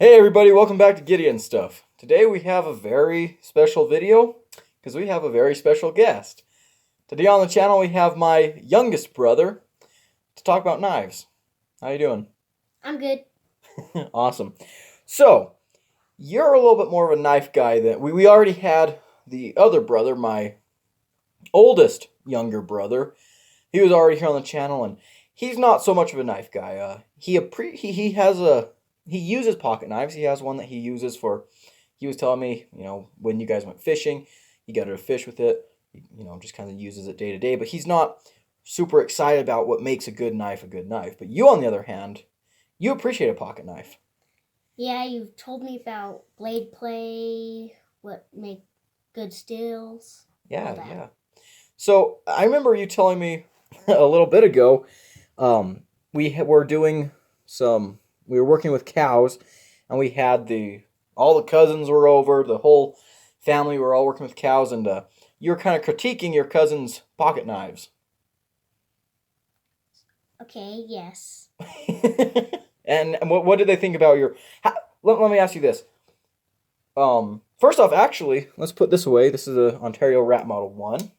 Hey everybody, welcome back to Gideon Stuff. Today we have a very special video because we have a very special guest. Today on the channel we have my youngest brother to talk about knives. How you doing? I'm good. Awesome. So, you're a little bit more of a knife guy than we already had the other brother, my oldest younger brother. He was already here on the channel and he's not so much of a knife guy. He uses pocket knives. He has one that he uses for. He was telling me, when you guys went fishing, he got to fish with it. Just kind of uses it day to day. But he's not super excited about what makes a good knife a good knife. But you, on the other hand, you appreciate a pocket knife. Yeah, you've told me about blade play, what make good stills. Yeah. So I remember you telling me a little bit ago. Were doing some. We were working with cows, and we had all the cousins were over, the whole family were all working with cows, and you were kind of critiquing your cousin's pocket knives. Okay, yes. And what did they think about your? Let me ask you this. First off, actually, let's put this away. This is a Ontario Rat Model 1.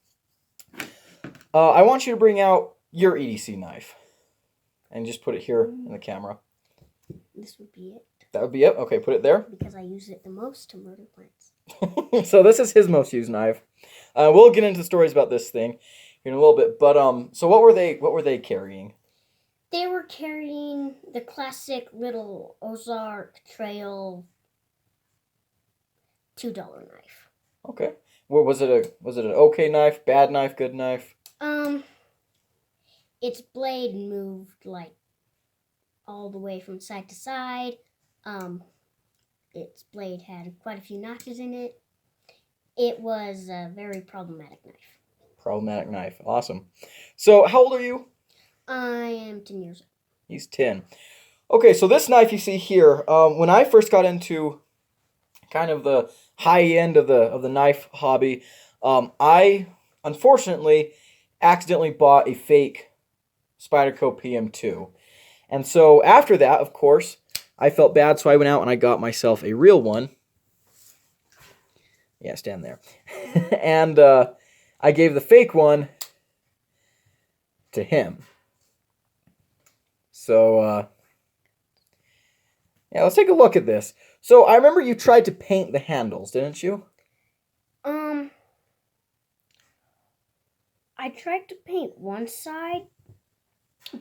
I want you to bring out your EDC knife, and just put it here in the camera. This would be it. That would be it? Okay, put it there. Because I use it the most to murder plants. So this is his most used knife. We'll get into stories about this thing in a little bit. But so what were they carrying? They were carrying the classic little Ozark Trail $2 knife. Okay. Was it an okay knife, bad knife, good knife? Its blade moved like all the way from side to side. Its blade had quite a few notches in it. It was a very problematic knife. Problematic knife. Awesome. So how old are you? I am 10 years old. He's 10. Okay, so this knife you see here, when I first got into kind of the high end of the knife hobby, I unfortunately accidentally bought a fake Spyderco PM2. And so after that, of course, I felt bad, so I went out and I got myself a real one. Yeah, stand there. And I gave the fake one to him. So, yeah, let's take a look at this. So I remember you tried to paint the handles, didn't you? I tried to paint one side,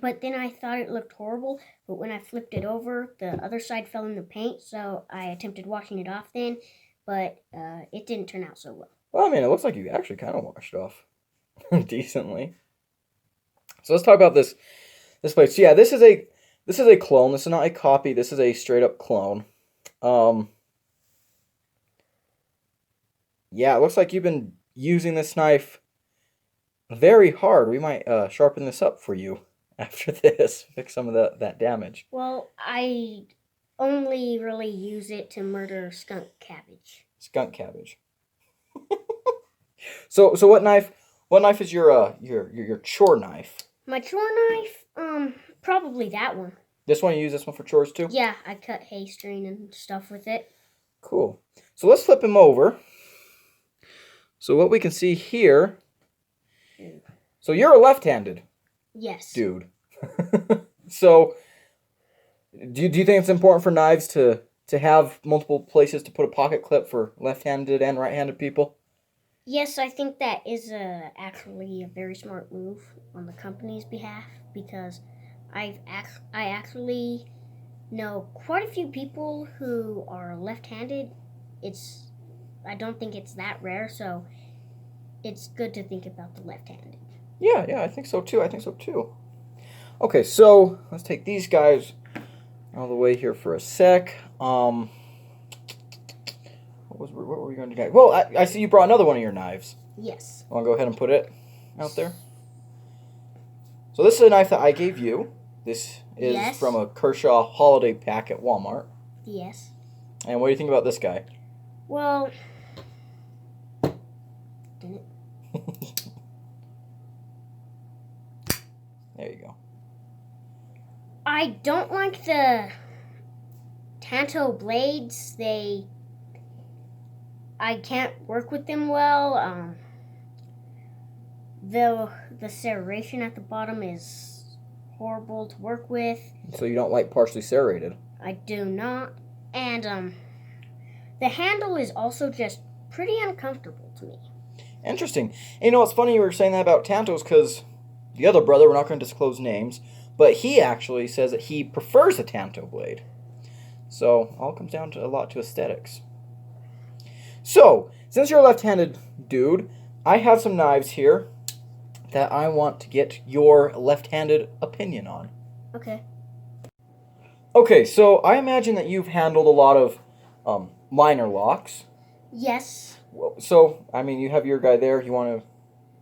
but then I thought it looked horrible. But when I flipped it over, the other side fell in the paint, so I attempted washing it off then, but it didn't turn out so well. Well, I mean, it looks like you actually kind of washed off decently. So let's talk about this plate. So yeah, this is a clone. This is not a copy. This is a straight up clone. Yeah, it looks like you've been using this knife very hard. We might sharpen this up for you after this, fix some of that damage. Well, I only really use it to murder skunk cabbage. Skunk cabbage. So what knife is your chore knife? My chore knife, probably that one. This one, you use this one for chores too? Yeah, I cut hay string and stuff with it. Cool. So let's flip him over. So what we can see here. So you're a left-handed. Yes. Dude. So do you think it's important for knives to have multiple places to put a pocket clip for left-handed and right-handed people? Yes, I think that is actually a very smart move on the company's behalf, because I actually know quite a few people who are left-handed. I don't think it's that rare, so it's good to think about the left-handed. Yeah, I think so too. Okay, so let's take these guys all the way here for a sec. What were we going to do? Well, I see you brought another one of your knives. Yes. Want to go ahead and put it out there? So this is a knife that I gave you. This is from a Kershaw holiday pack at Walmart. Yes. And what do you think about this guy? Well, didn't it? There you go. I don't like the Tanto blades, I can't work with them well. The serration at the bottom is horrible to work with. So you don't like partially serrated? I do not. And the handle is also just pretty uncomfortable to me. Interesting. And it's funny you were saying that about Tantos because the other brother, we're not going to disclose names, but he actually says that he prefers a Tanto blade. So all comes down to a lot to aesthetics. So, since you're a left-handed dude, I have some knives here that I want to get your left-handed opinion on. Okay. Okay, so I imagine that you've handled a lot of liner locks. Yes. So, I mean, you have your guy there. You want to...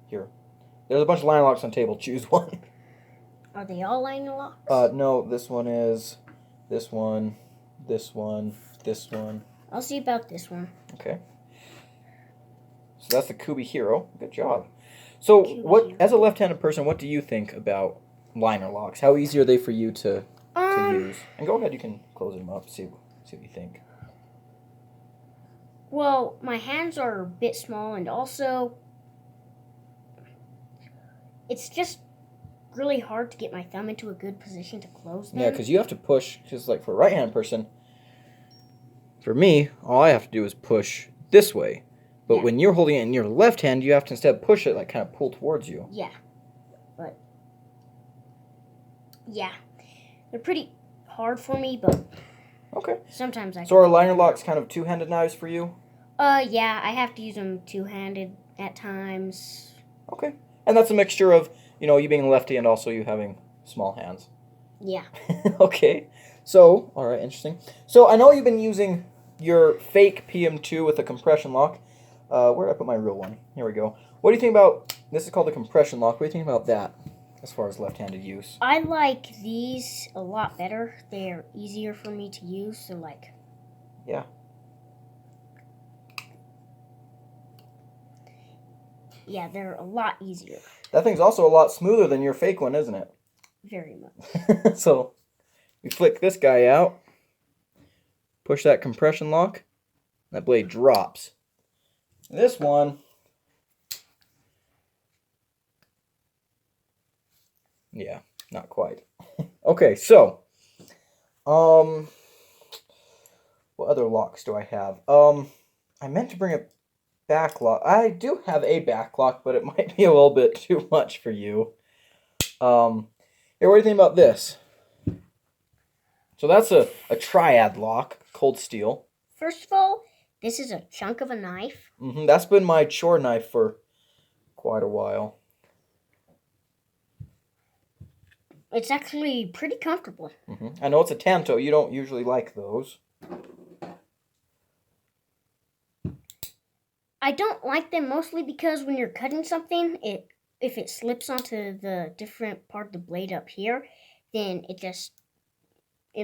Here. There's a bunch of liner locks on the table. Choose one. Are they all liner locks? No, this one is... This one, this one, this one. I'll see about this one. Okay. So that's the Kubi Hero. Good job. So, as a left-handed person, what do you think about liner locks? How easy are they for you to use? And go ahead, you can close them up. See what you think. Well, my hands are a bit small, and also it's just really hard to get my thumb into a good position to close them. Yeah, because you have to push. Just like for a right-handed person, for me, all I have to do is push this way. But when you're holding it in your left hand, you have to instead push it, like kind of pull towards you. Yeah. But, yeah. They're pretty hard for me, but okay. Sometimes I So are liner locks kind of two-handed knives for you? Yeah, I have to use them two-handed at times. Okay. And that's a mixture of, you being a lefty and also you having small hands. Yeah. Okay. So, all right, interesting. So I know you've been using your fake PM2 with a compression lock. Where did I put my real one? Here we go. What do you think about, this is called the compression lock. What do you think about that as far as left-handed use? I like these a lot better. They're easier for me to use, so like... Yeah. Yeah, they're a lot easier. That thing's also a lot smoother than your fake one, isn't it? Very much. So, we flick this guy out, push that compression lock, that blade drops. This one, yeah, not quite. Okay, so, what other locks do I have? I meant to bring a back lock. I do have a back lock, but it might be a little bit too much for you. Here, what do you think about this? So that's a triad lock, cold steel. First of all, this is a chunk of a knife. That's been my chore knife for quite a while. It's actually pretty comfortable. I know it's a Tanto. You don't usually like those. I don't like them mostly because when you're cutting something, if it slips onto the different part of the blade up here, then it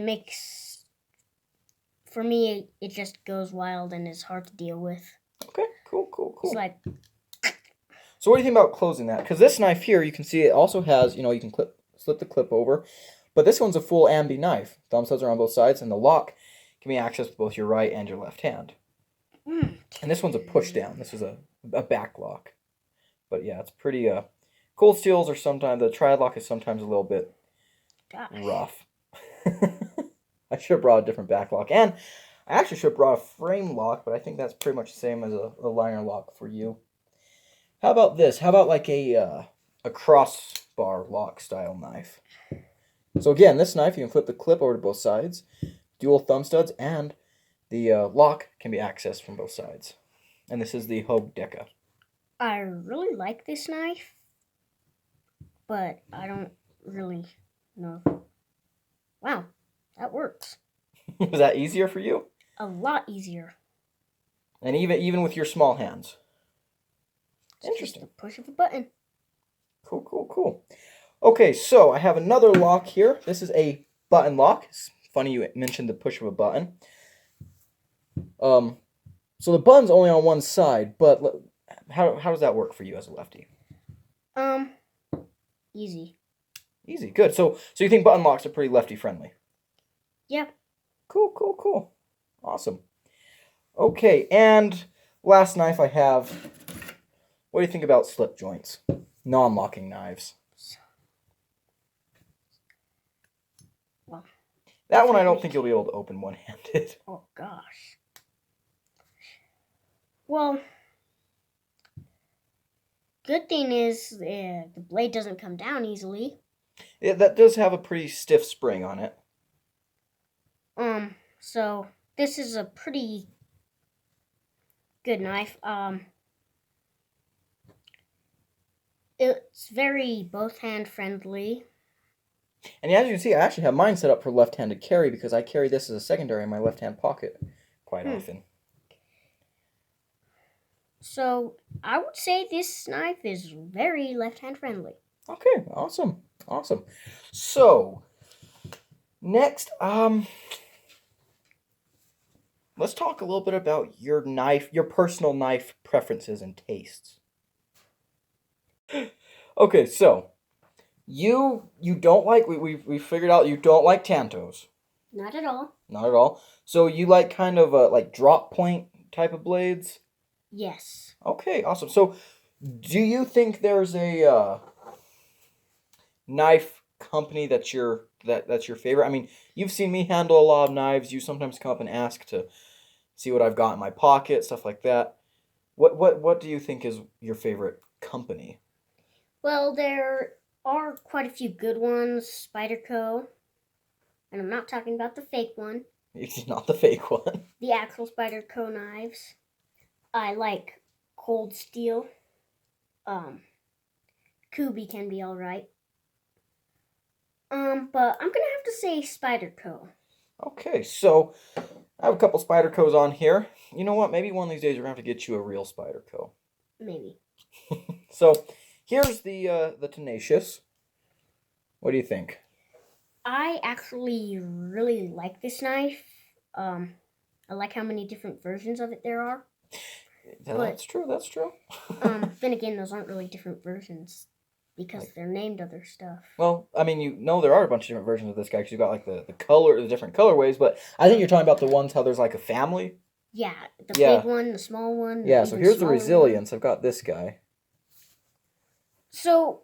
makes, for me, it just goes wild and is hard to deal with. Okay, cool. It's like... So what do you think about closing that? Because this knife here, you can see it also has, you can slip the clip over. But this one's a full ambi knife. Thumb studs are on both sides, and the lock can be accessed with both your right and your left hand. And this one's a push down. This is a back lock. But yeah, it's pretty, cold steels are sometimes, the triad lock is sometimes a little bit rough. I should have brought a different back lock. And I actually should have brought a frame lock, but I think that's pretty much the same as a liner lock for you. How about this? How about like a crossbar lock style knife? So again, this knife, you can flip the clip over to both sides, dual thumb studs, and the lock can be accessed from both sides. And this is the Hogue Deca. I really like this knife, but I don't really know. Wow, that works. Was that easier for you? A lot easier. And even with your small hands. Interesting. Just the push of a button. Cool. Okay, so I have another lock here. This is a button lock. It's funny you mentioned the push of a button. So the button's only on one side, but how does that work for you as a lefty? Easy. Easy, good. So you think button locks are pretty lefty friendly? Yeah. Cool, cool, cool. Awesome. Okay, and last knife I have. What do you think about slip joints? Non-locking knives. Well, That one I don't think you'll be able to open one-handed. oh gosh. Well, good thing is the blade doesn't come down easily. That does have a pretty stiff spring on it. So this is a pretty good knife. It's very both hand friendly. And as you can see, I actually have mine set up for left-handed carry because I carry this as a secondary in my left-hand pocket quite often. So I would say this knife is very left-hand friendly. Okay, awesome, awesome. So next, let's talk a little bit about your personal knife preferences and tastes. Okay, so you don't like we figured out you don't like Tantos. Not at all. Not at all. So you like kind of like drop point type of blades? Yes. Okay, awesome. So do you think there's a knife company that's your favorite? I mean, you've seen me handle a lot of knives. You sometimes come up and ask to see what I've got in my pocket, stuff like that. What do you think is your favorite company? Well, there are quite a few good ones. Spyderco, and I'm not talking about the fake one. It's not the fake one. The actual Spyderco knives. I like Cold Steel. Kubi can be alright. But I'm gonna have to say Spyderco. Okay, so I have a couple Spydercos on here. You know what? Maybe one of these days we're gonna have to get you a real Spyderco. Maybe. So here's the Tenacious. What do you think? I actually really like this knife. I like how many different versions of it there are. That's true. That's true. Then again, those aren't really different versions because they're named other stuff. Well, I mean, you know there are a bunch of different versions of this guy because you've got like the different colorways, but I think you're talking about the ones how there's like a family. Yeah, the big one, the small one. Yeah, so here's the Resilience. I've got this guy. So,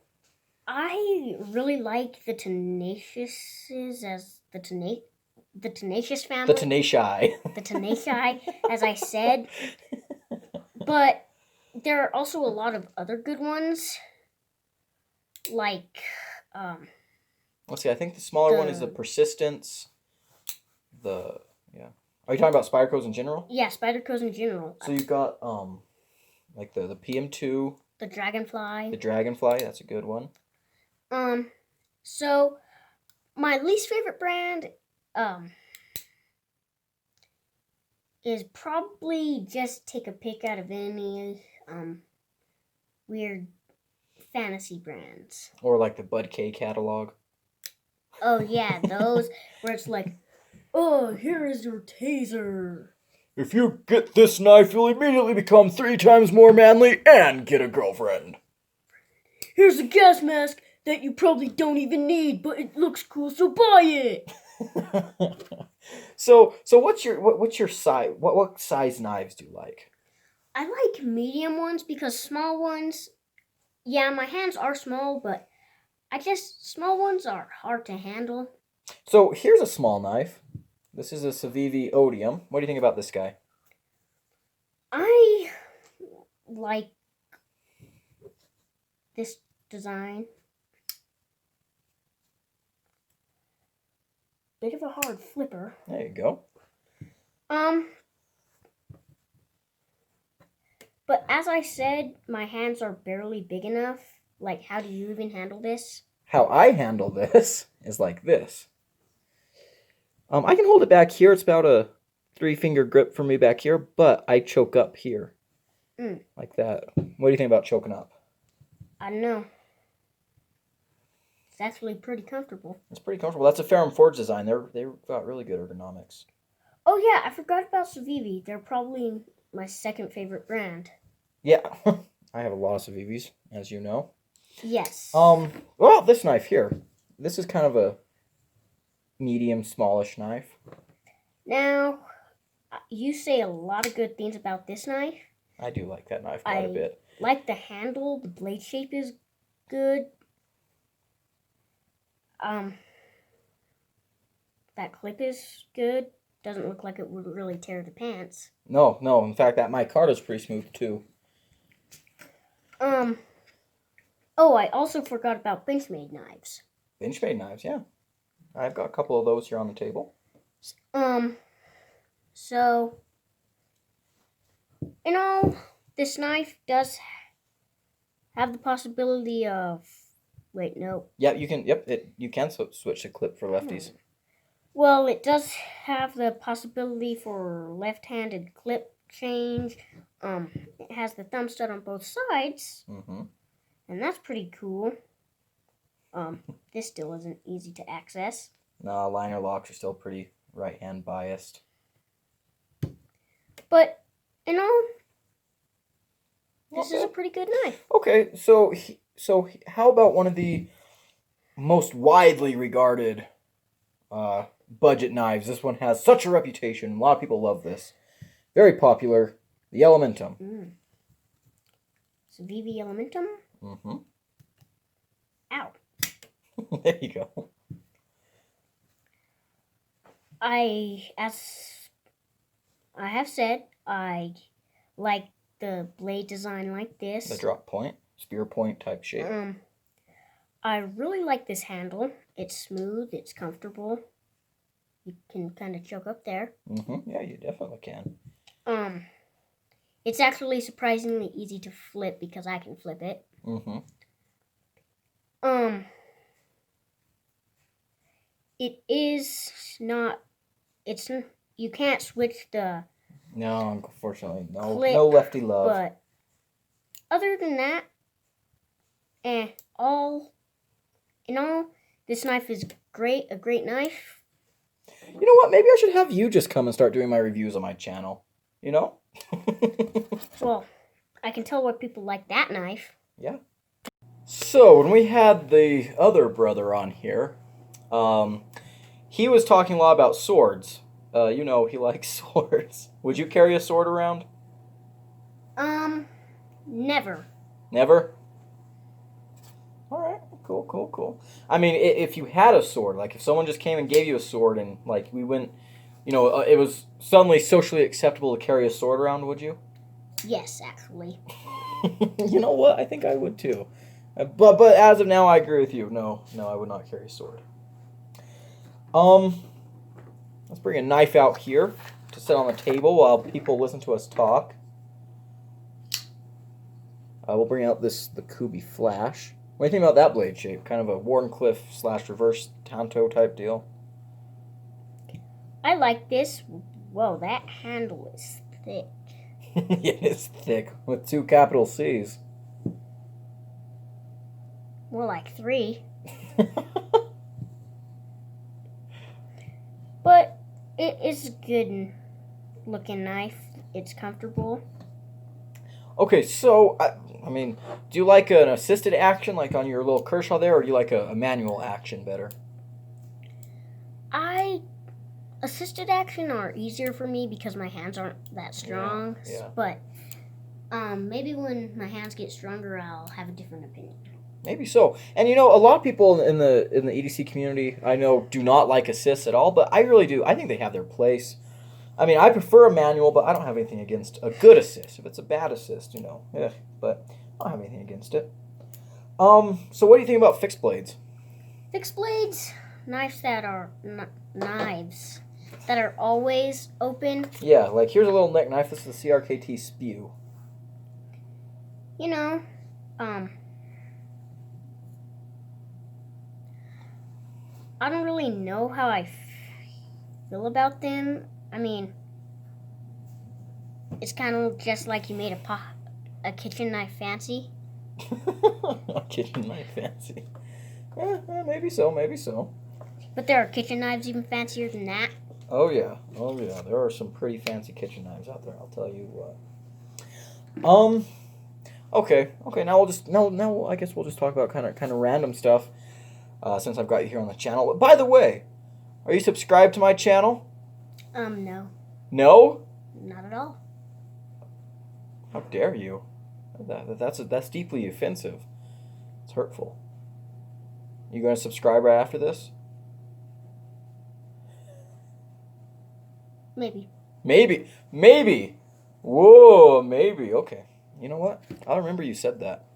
I really like the Tenaciouses as the Tenacious family. The Tenacious. The Tenacious, as I said. But there are also a lot of other good ones. Like, let's see, I think the smaller one is the Persistence. Are you talking about Spydercos in general? Yeah, Spydercos in general. So you've got like the PM2. The Dragonfly. The Dragonfly, that's a good one. So my least favorite brand, is probably just take a pick out of any, weird fantasy brands. Or like the Bud K catalog. Oh yeah, those where it's like, oh, here is your taser. If you get this knife, you'll immediately become 3 times more manly and get a girlfriend. Here's a gas mask that you probably don't even need, but it looks cool, so buy it. So what's your size? What size knives do you like? I like medium ones because small ones, yeah, my hands are small, but small ones are hard to handle. So here's a small knife. This is a Civivi Odium. What do you think about this guy? I like this design. Bit of a hard flipper. There you go. But as I said, my hands are barely big enough. Like, how do you even handle this? How I handle this is like this. I can hold it back here. It's about a 3-finger grip for me back here, but I choke up here. Like that. What do you think about choking up? I don't know. It's actually pretty comfortable. It's pretty comfortable. That's a Ferrum Forge design. They've got really good ergonomics. Oh yeah, I forgot about Civivi. They're probably my second favorite brand. Yeah, I have a lot of Civivis, as you know. Yes. Well, this knife here. This is kind of a medium, smallish knife. Now, you say a lot of good things about this knife. I do like that knife quite a bit. Like the handle. The blade shape is good. That clip is good. Doesn't look like it would really tear the pants. No. In fact, that micarta's pretty smooth too. Oh, I also forgot about Benchmade knives. Benchmade knives, yeah. I've got a couple of those here on the table. So, this knife does have the possibility of... Wait, no. Yeah, you can. Yep, you can switch the clip for lefties. Well, it does have the possibility for left-handed clip change. It has the thumb stud on both sides, and that's pretty cool. This still isn't easy to access. No, liner locks are still pretty right-hand biased. But this is a pretty good knife. Okay, so how about one of the most widely regarded budget knives? This one has such a reputation. A lot of people love this. Very popular. The Elementum. It's a VV Elementum. Ow. There you go. As I have said, I like the blade design like this. The drop point, spear point type shape. I really like this handle. It's smooth. It's comfortable. You can kind of choke up there. Yeah, you definitely can. It's actually surprisingly easy to flip because I can flip it. It is not. You can't switch the. No, unfortunately, no. Click, no lefty love. But other than that, all in all, this knife is great. A great knife. You know what? Maybe I should have you just come and start doing my reviews on my channel. You know? Well, I can tell why people like that knife. Yeah. So, when we had the other brother on here, he was talking a lot about swords. He likes swords. Would you carry a sword around? Never. Never? Alright, cool. I mean, if you had a sword, like if someone just came and gave you a sword and like we went, it was suddenly socially acceptable to carry a sword around, would you? Yes, actually. You know what? I think I would too. But as of now, I agree with you. No, I would not carry a sword. Let's bring a knife out here to sit on the table while people listen to us talk. We'll bring out the Kubi Flash. What do you think about that blade shape? Kind of a Wharncliffe / reverse Tanto type deal. I like this. Whoa, that handle is thick. It is thick with 2 capital C's. More like 3. But it is a good looking knife. It's comfortable. Okay, so, I mean, do you like an assisted action like on your little Kershaw there, or do you like a manual action better? Assisted action are easier for me because my hands aren't that strong. Yeah. But maybe when my hands get stronger, I'll have a different opinion. Maybe so. And a lot of people in the EDC community I know do not like assists at all, but I really do. I think they have their place. I mean, I prefer a manual, but I don't have anything against a good assist. If it's a bad assist, but I don't have anything against it. So what do you think about fixed blades? Fixed blades, knives that are always open. Yeah, like here's a little neck knife. This is the CRKT Spew. I don't really know how I feel about them. I mean, it's kind of just like you made a kitchen knife fancy. A kitchen knife fancy. Maybe so. But there are kitchen knives even fancier than that. Oh yeah. There are some pretty fancy kitchen knives out there. I'll tell you what. Okay. Now I guess we'll just talk about kind of random stuff. Since I've got you here on the channel. By the way, are you subscribed to my channel? No. No? Not at all. How dare you? That's deeply offensive. It's hurtful. You going to subscribe right after this? Maybe. Maybe. Maybe. Whoa, maybe. Okay. You know what? I'll remember you said that.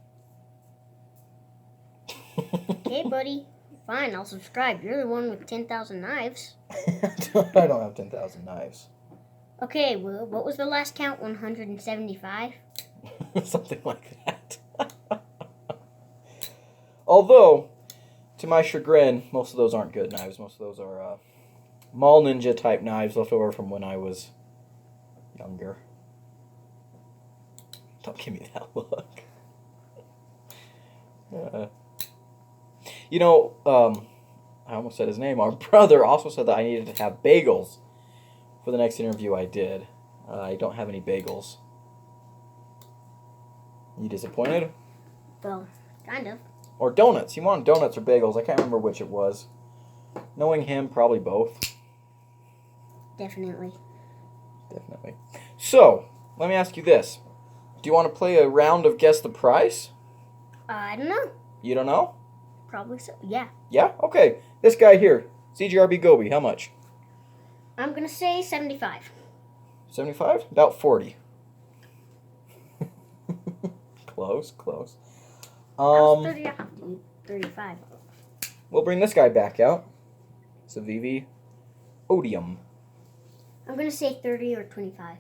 Okay, buddy. Fine, I'll subscribe. You're the one with 10,000 knives. I don't have 10,000 knives. Okay, well, what was the last count? 175? Something like that. Although, to my chagrin, most of those aren't good knives. Most of those are Mall Ninja type knives left over from when I was younger. Don't give me that look. You know, I almost said his name. Our brother also said that I needed to have bagels for the next interview I did. I don't have any bagels. You disappointed? Well, kind of. Or donuts. He wanted donuts or bagels. I can't remember which it was. Knowing him, probably both. Definitely. Definitely. So, let me ask you this. Do you want to play a round of Guess the Price? I don't know. You don't know? Probably so. Yeah. Yeah? Okay. This guy here, CGRB Gobi, how much? I'm going to say 75. 75? About 40. Close, close. I was 30 off, dude. 35. We'll bring this guy back out. It's a VV Odium. I'm going to say 30 or 25.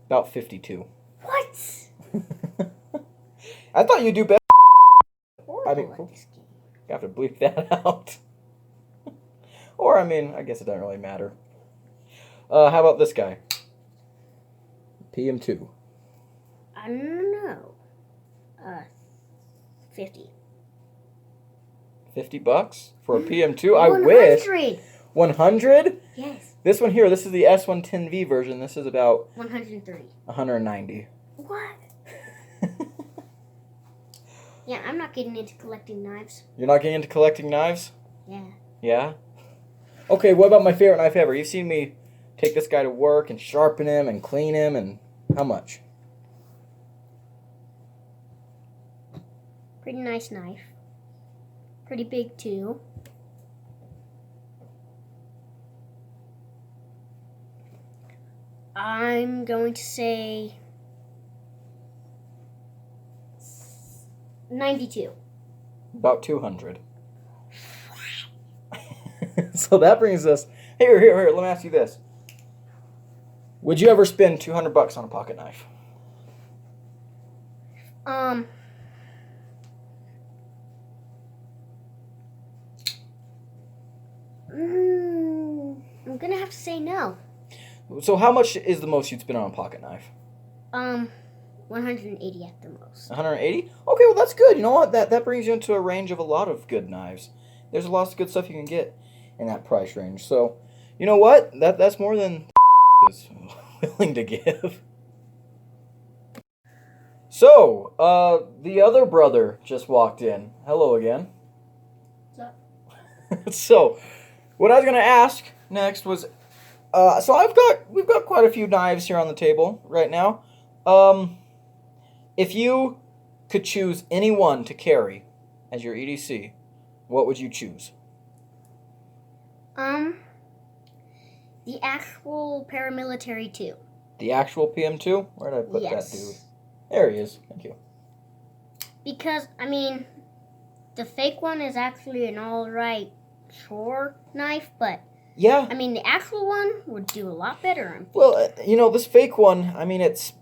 About 52. What? I thought you'd do better. Horrible at this game. You have to bleep that out. Or, I mean, I guess it doesn't really matter. How about this guy? PM2. I don't know. 50. $50 for a PM2? I wish. 100. 100? Yes. This one here, this is the S110V version. This is about 130. 190. What? Yeah, I'm not getting into collecting knives. You're not getting into collecting knives? Yeah. Yeah? Okay, what about my favorite knife ever? You've seen me take this guy to work and sharpen him and clean him, and how much? Pretty nice knife. Pretty big, too. I'm going to say 92. About 200. So that brings us... Here, let me ask you this. Would you ever spend $200 on a pocket knife? I'm gonna have to say no. So how much is the most you'd spend on a pocket knife? 180 at the most. 180? Okay, well that's good. You know what? That brings you into a range of a lot of good knives. There's a lot of good stuff you can get in that price range. So, you know what? That's more than is willing to give. So, the other brother just walked in. Hello again. What's up? So, what I was gonna ask next was, we've got quite a few knives here on the table right now. If you could choose any one to carry as your EDC, what would you choose? The actual paramilitary 2. The actual PM2? Where did I put Yes. that dude? There he is. Thank you. Because, I mean, the fake one is actually an alright chore knife, but, Yeah. I mean, the actual one would do a lot better on Well, this fake one, I mean, it's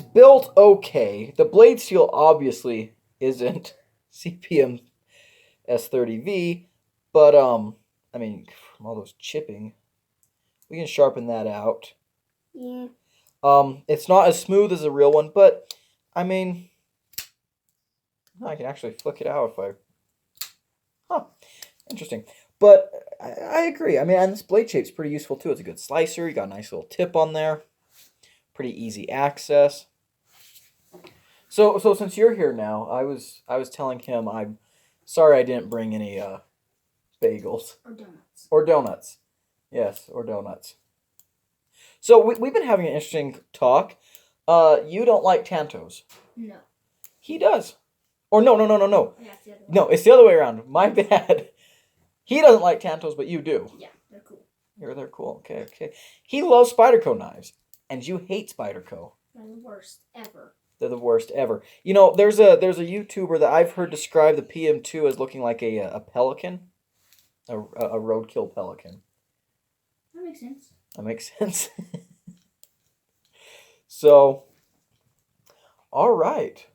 built okay. The blade steel obviously isn't CPM S30V, but, I mean, from all those chipping, we can sharpen that out. Yeah. It's not as smooth as a real one, but, I mean, I can actually flick it out if I... Huh. Interesting. But I agree. I mean, and this blade shape's pretty useful, too. It's a good slicer. You got a nice little tip on there. Pretty easy access. So since you're here now, I was telling him I'm sorry I didn't bring any Bagels. Or donuts. Or donuts. Yes, or donuts. So we've been having an interesting talk. You don't like Tantos. No. He does. Or no. Yeah, it's the other way. No, it's the other way around. My bad. He doesn't like Tantos, but you do. Yeah, they're cool. They're cool. Okay. He loves Spyderco knives, and you hate Spyderco. They're the worst ever. They're the worst ever. You know, there's a YouTuber that I've heard describe the PM2 as looking like a pelican, a roadkill pelican. That makes sense. That makes sense. So, all right.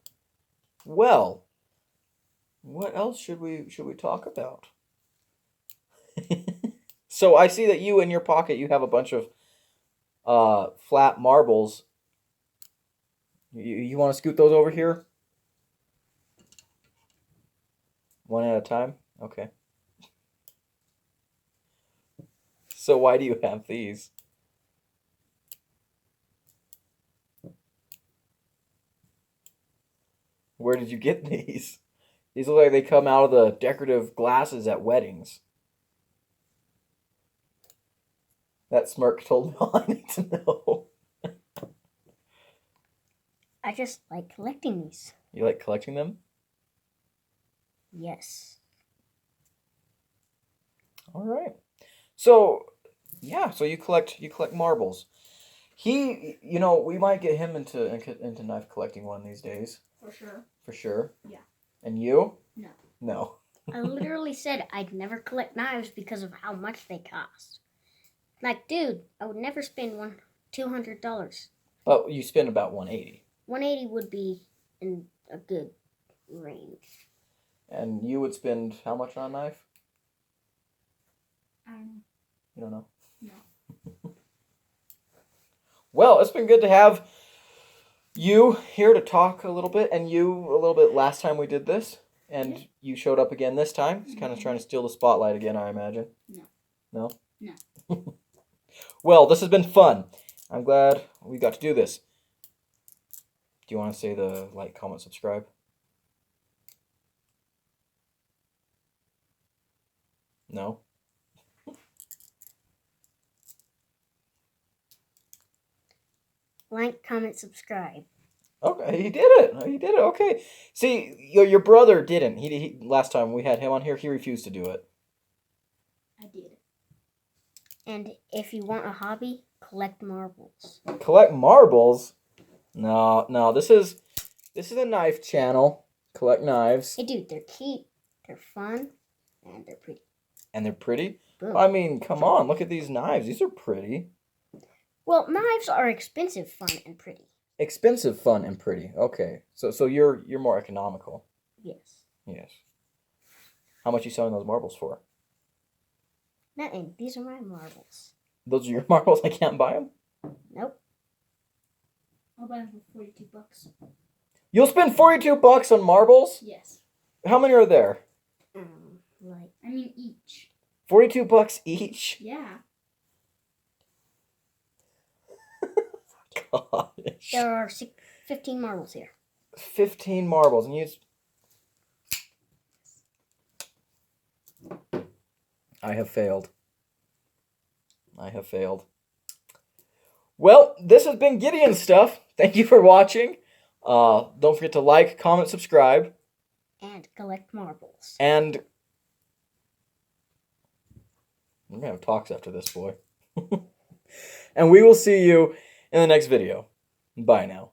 Well, what else should we talk about? So I see that you in your pocket you have a bunch of flat marbles. You want to scoot those over here? One at a time? Okay. So why do you have these? Where did you get these? These look like they come out of the decorative glasses at weddings. That smirk told me all I need to know. I just like collecting these. You like collecting them? Yes. All right. So, yeah, so you collect marbles. He, we might get him into knife collecting one of these days. For sure. For sure. Yeah. And you? No. No. I literally said I'd never collect knives because of how much they cost. Like, dude, I would never spend $200. But you spend about 180. 180 would be in a good range. And you would spend how much on a knife? I don't know. You don't know? No. Well, it's been good to have you here to talk a little bit, and you a little bit last time we did this, and you showed up again this time. He's kind of trying to steal the spotlight again, I imagine. No. No? No. Well, this has been fun. I'm glad we got to do this. Do you want to say the like, comment, subscribe? No? Like, comment, subscribe. Okay, he did it. He did it. Okay. See, your brother didn't. He last time we had him on here, he refused to do it. I did. And if you want a hobby, collect marbles. Collect marbles? No. This is a knife channel. Collect knives. Hey, dude, they're cute, they're fun, and they're pretty. And they're pretty? Boom. I mean, come on. Look at these knives. These are pretty. Well, knives are expensive, fun, and pretty. Expensive, fun, and pretty. Okay. So you're more economical. Yes. Yes. How much you selling those marbles for? Nothing. These are my marbles. Those are your marbles? I can't buy them? Nope. I'll buy them for $42. You'll spend $42 on marbles? Yes. How many are there? Each. $42 each? Yeah. Gosh. There are 15 marbles here. 15 marbles, and I have failed. Well, this has been Gideon Stuff. Thank you for watching. Don't forget to like, comment, subscribe. And collect marbles. And we're going to have talks after this, boy. And we will see you in the next video. Bye now.